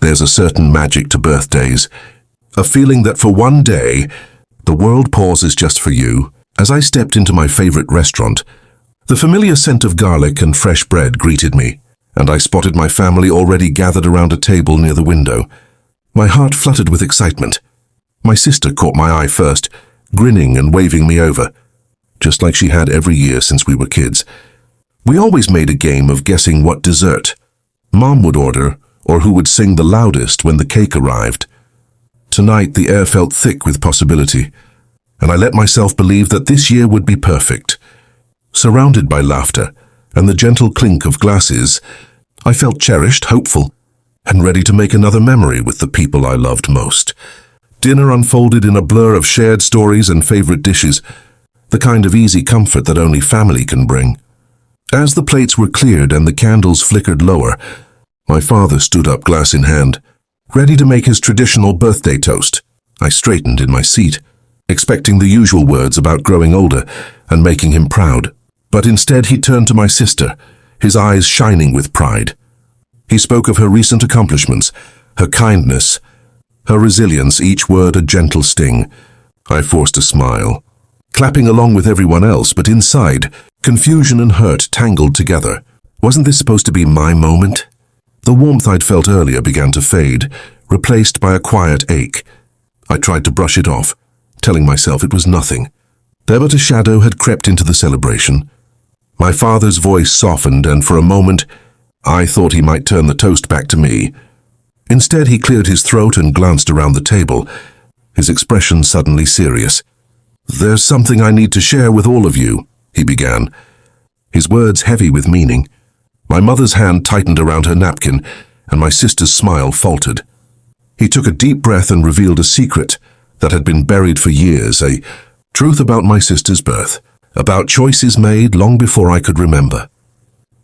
There's a certain magic to birthdays, a feeling that for one day, the world pauses just for you. As I stepped into my favorite restaurant, the familiar scent of garlic and fresh bread greeted me, and I spotted my family already gathered around a table near the window. My heart fluttered with excitement. My sister caught my eye first, grinning and waving me over, just like she had every year since we were kids. We always made a game of guessing what dessert Mom would order or who would sing the loudest when the cake arrived. Tonight, the air felt thick with possibility, and I let myself believe that this year would be perfect. Surrounded by laughter and the gentle clink of glasses, I felt cherished, hopeful, and ready to make another memory with the people I loved most. Dinner unfolded in a blur of shared stories and favorite dishes, the kind of easy comfort that only family can bring. As the plates were cleared and the candles flickered lower, my father stood up, glass in hand, ready to make his traditional birthday toast. I straightened in my seat, expecting the usual words about growing older and making him proud. But instead he turned to my sister, his eyes shining with pride. He spoke of her recent accomplishments, her kindness, her resilience, each word a gentle sting. I forced a smile, clapping along with everyone else, but inside, confusion and hurt tangled together. Wasn't this supposed to be my moment? The warmth I'd felt earlier began to fade, replaced by a quiet ache. I tried to brush it off, telling myself it was nothing. There but a shadow had crept into the celebration. My father's voice softened, and for a moment, I thought he might turn the toast back to me. Instead, he cleared his throat and glanced around the table, his expression suddenly serious. "There's something I need to share with all of you," he began, his words heavy with meaning. My mother's hand tightened around her napkin, and my sister's smile faltered. He took a deep breath and revealed a secret that had been buried for years, a truth about my sister's birth, about choices made long before I could remember.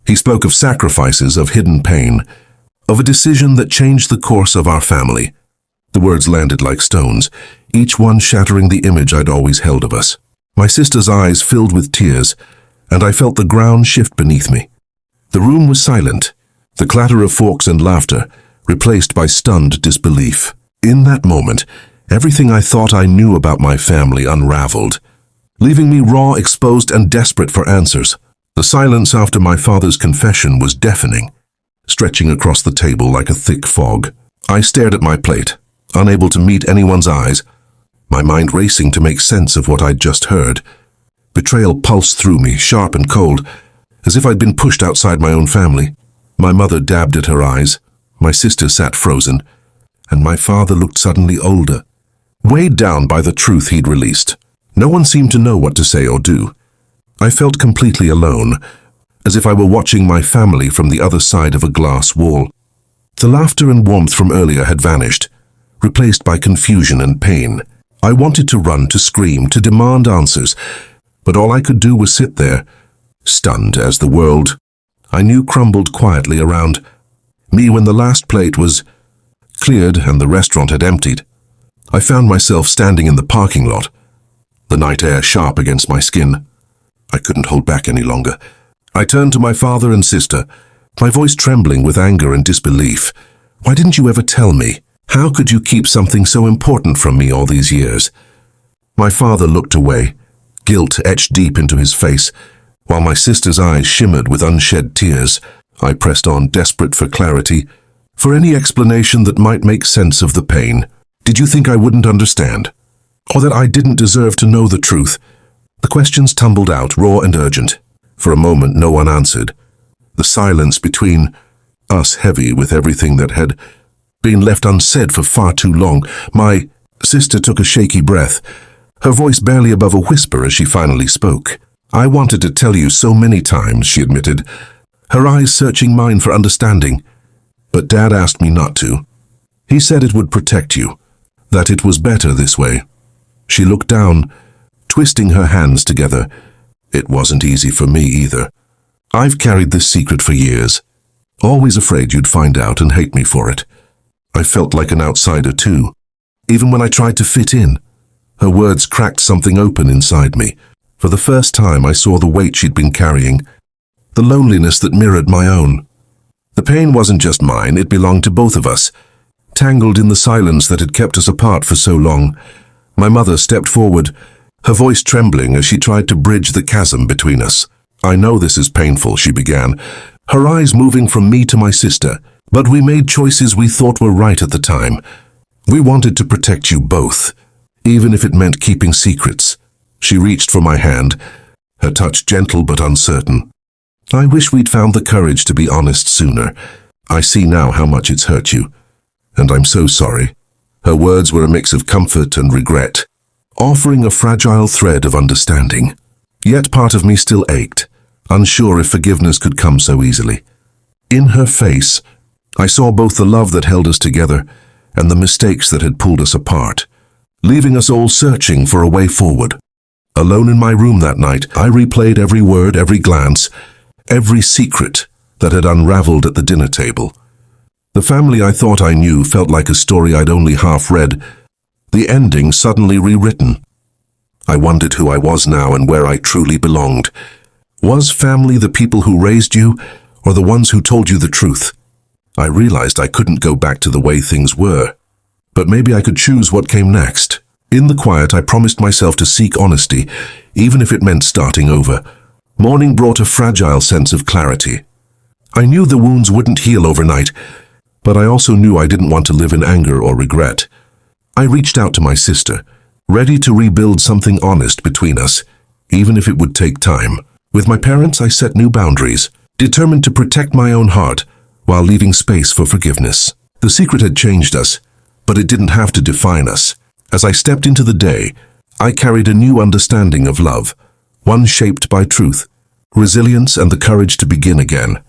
He spoke of sacrifices, of hidden pain, of a decision that changed the course of our family. The words landed like stones, each one shattering the image I'd always held of us. My sister's eyes filled with tears, and I felt the ground shift beneath me. The room was silent, the clatter of forks and laughter replaced by stunned disbelief. In that moment, everything I thought I knew about my family unraveled, leaving me raw, exposed, and desperate for answers. The silence after my father's confession was deafening, stretching across the table like a thick fog. I stared at my plate, unable to meet anyone's eyes, my mind racing to make sense of what I'd just heard. Betrayal pulsed through me, sharp and cold, as if I'd been pushed outside my own family. My mother dabbed at her eyes, my sister sat frozen, and my father looked suddenly older, weighed down by the truth he'd released. No one seemed to know what to say or do. I felt completely alone, as if I were watching my family from the other side of a glass wall. The laughter and warmth from earlier had vanished, replaced by confusion and pain. I wanted to run, to scream, to demand answers, but all I could do was sit there, stunned as the world I knew crumbled quietly around me when the last plate was cleared and the restaurant had emptied. I found myself standing in the parking lot, the night air sharp against my skin. I couldn't hold back any longer. I turned to my father and sister, my voice trembling with anger and disbelief. "Why didn't you ever tell me? How could you keep something so important from me all these years?" My father looked away, guilt etched deep into his face, while my sister's eyes shimmered with unshed tears. I pressed on, desperate for clarity, for any explanation that might make sense of the pain. "Did you think I wouldn't understand? Or that I didn't deserve to know the truth?" The questions tumbled out, raw and urgent. For a moment, no one answered. The silence between us heavy with everything that had been left unsaid for far too long. My sister took a shaky breath, her voice barely above a whisper as she finally spoke. "I wanted to tell you so many times," she admitted, her eyes searching mine for understanding. "But Dad asked me not to. He said it would protect you, that it was better this way." She looked down, twisting her hands together. "It wasn't easy for me either. I've carried this secret for years, always afraid you'd find out and hate me for it. I felt like an outsider too, even when I tried to fit in." Her words cracked something open inside me. For the first time, I saw the weight she'd been carrying, the loneliness that mirrored my own. The pain wasn't just mine, it belonged to both of us, tangled in the silence that had kept us apart for so long. My mother stepped forward, her voice trembling as she tried to bridge the chasm between us. "I know this is painful," she began, her eyes moving from me to my sister, "but we made choices we thought were right at the time. We wanted to protect you both, even if it meant keeping secrets." She reached for my hand, her touch gentle but uncertain. "I wish we'd found the courage to be honest sooner. I see now how much it's hurt you, and I'm so sorry." Her words were a mix of comfort and regret, offering a fragile thread of understanding. Yet part of me still ached, unsure if forgiveness could come so easily. In her face, I saw both the love that held us together and the mistakes that had pulled us apart, leaving us all searching for a way forward. Alone in my room that night, I replayed every word, every glance, every secret that had unraveled at the dinner table. The family I thought I knew felt like a story I'd only half read, the ending suddenly rewritten. I wondered who I was now and where I truly belonged. Was family the people who raised you, or the ones who told you the truth? I realized I couldn't go back to the way things were, but maybe I could choose what came next. In the quiet, I promised myself to seek honesty, even if it meant starting over. Morning brought a fragile sense of clarity. I knew the wounds wouldn't heal overnight, but I also knew I didn't want to live in anger or regret. I reached out to my sister, ready to rebuild something honest between us, even if it would take time. With my parents, I set new boundaries, determined to protect my own heart while leaving space for forgiveness. The secret had changed us, but it didn't have to define us. As I stepped into the day, I carried a new understanding of love, one shaped by truth, resilience, and the courage to begin again.